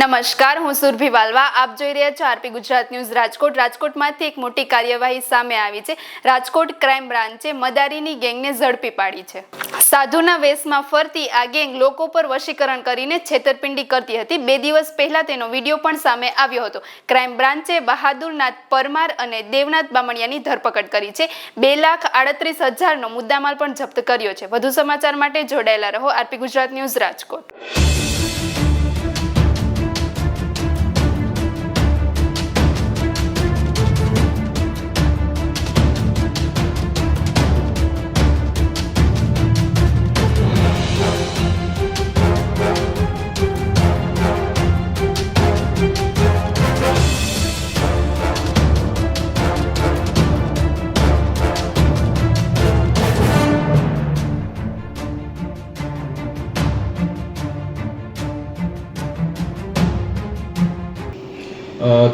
નમસ્કાર, હું સુરભી વાલવા. આપ જોઈ રહ્યા છો આરપી ગુજરાત ન્યૂઝ રાજકોટ. રાજકોટમાંથી એક મોટી કાર્યવાહી સામે આવી છે. રાજકોટ ક્રાઇમ બ્રાન્ચે મદારીની ગેંગને ઝડપી પાડી છે. સાધુના વેશમાં ફરતી આ ગેંગ લોકો પર વશીકરણ કરીને છેતરપિંડી કરતી હતી. 2 દિવસ પહેલા તેનો વિડીયો પણ સામે આવ્યો હતો. ક્રાઇમ બ્રાન્ચે બહાદુરનાથ પરમાર અને દેવનાથ બામણિયાની ધરપકડ કરી છે. 2,38,000નો મુદ્દામાલ પણ જપ્ત કર્યો છે. વધુ સમાચાર માટે જોડાયેલા રહો આરપી ગુજરાત ન્યૂઝ રાજકોટ.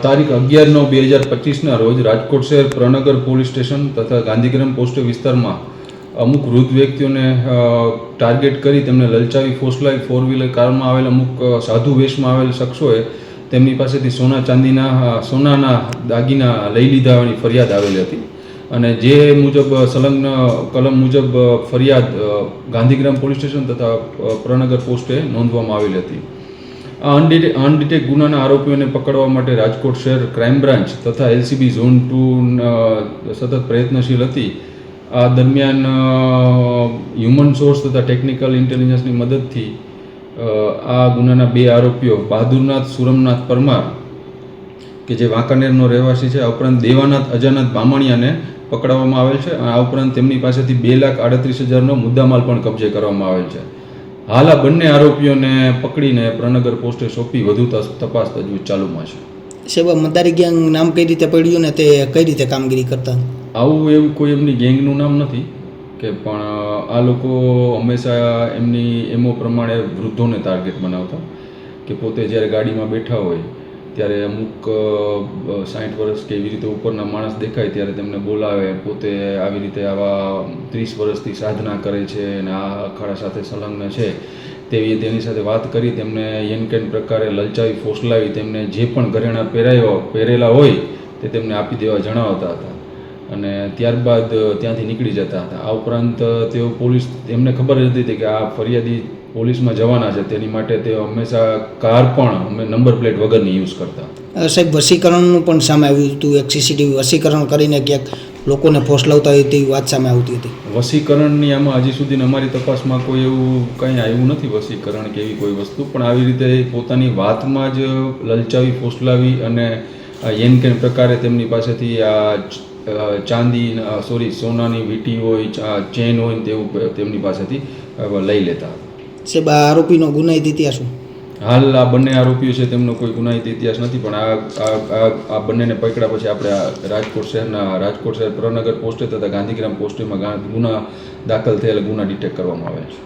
તારીખ 11/9/2025ના રોજ રાજકોટ શહેર પ્રનગર પોલીસ સ્ટેશન તથા ગાંધીગ્રામ પોસ્ટ વિસ્તારમાં અમુક વૃદ્ધ વ્યક્તિઓને ટાર્ગેટ કરી તેમને લલચાવી ફોસલાવી 4 વ્હીલર કારમાં આવેલ અમુક સાધુ વેશમાં આવેલ શખ્સોએ તેમની પાસેથી સોનાના દાગીના લઈ લીધા હોવાની ફરિયાદ આવેલી હતી અને જે મુજબ સંલગ્ન કલમ મુજબ ફરિયાદ ગાંધીગ્રામ પોલીસ સ્ટેશન તથા પ્રનગર પોસ્ટે નોંધવામાં આવેલી હતી. આ અનડિટેક ગુનાના આરોપીઓને પકડવા માટે રાજકોટ શહેર ક્રાઇમ બ્રાન્ચ તથા LCB ઝોન 2 સતત પ્રયત્નશીલ હતી. આ દરમિયાન હ્યુમન સોર્સ તથા ટેકનિકલ ઇન્ટેલિજન્સની મદદથી આ ગુનાના 2 આરોપીઓ બહાદુરનાથ સુરમનાથ પરમાર કે જે વાંકાનેરનો રહેવાસી છે, આ ઉપરાંત દેવાનાથ અજાનાથ બામણિયાને પકડવામાં આવેલ છે. આ ઉપરાંત તેમની પાસેથી 2,38,000નો મુદ્દામાલ પણ કબજે કરવામાં આવેલ છે. હાલ આ બંને આરોપીઓને પકડીને પ્રનગર પોસ્ટે સોંપી વધુ તપાસ તજવીજ ચાલુમાં છે. સેવા મદારી ગેંગ નામ કઈ રીતે પડ્યું ને તે કઈ રીતે કામગીરી કરતા? એવું કોઈ એમની ગેંગનું નામ નથી કે, પણ આ લોકો હંમેશા એમની એમો પ્રમાણે વૃદ્ધોને ટાર્ગેટ બનાવતા કે પોતે જ્યારે ગાડીમાં બેઠા હોય ત્યારે અમુક 60 વર્ષ કે એવી રીતે ઉપરના માણસ દેખાય ત્યારે તેમને બોલાવે. પોતે આવી રીતે આવા 30 વર્ષથી સાધના કરે છે અને આ અખાડા સાથે સંલગ્ન છે તેની સાથે વાત કરી તેમને યનકેન પ્રકારે લલચાવી ફોસલાવી તેમને જે પણ ઘરેણાં પહેરેલા હોય તે તેમને આપી દેવા જણાવતા હતા અને ત્યારબાદ ત્યાંથી નીકળી જતા હતા. આ ઉપરાંત તેઓ એમને ખબર જ હતી કે આ ફરિયાદી પોલીસમાં જવાના છે, તેની માટે તેઓ હંમેશા કાર પણ નંબર પ્લેટ વગરની યુઝ કરતા. સાહેબ, વશીકરણનું પણ સામે આવ્યું હતું. એક CCTV વશીકરણ કરીને ક્યાંક લોકોને ફોસલાવતા હોય તેવી વાત સામે આવતી હતી. વશીકરણની આમાં હજી સુધી અમારી તપાસમાં કોઈ એવું કંઈ આવ્યું નથી, વશીકરણ કે એવી કોઈ વસ્તુ. પણ આવી રીતે પોતાની વાતમાં જ લલચાવી ફોસલાવી અને યેનકેન પ્રકારે તેમની પાસેથી આ સોનાની વીંટી હોય, ચેન હોય તેવું તેમની પાસેથી લઈ લેતા. સાહેબ, આ આરોપીનો ગુનાહિત ઇતિહાસ શું? હાલ આ બંને આરોપીઓ છે તેમનો કોઈ ગુનાહિત ઇતિહાસ નથી, પણ આ બંનેને પકડ્યા પછી આપણે રાજકોટ શહેર પ્રનગર પોસ્ટે તથા ગાંધીગ્રામ પોસ્ટેમાં ગુના દાખલ થયેલા ગુના ડિટેક્ટ કરવામાં આવે છે.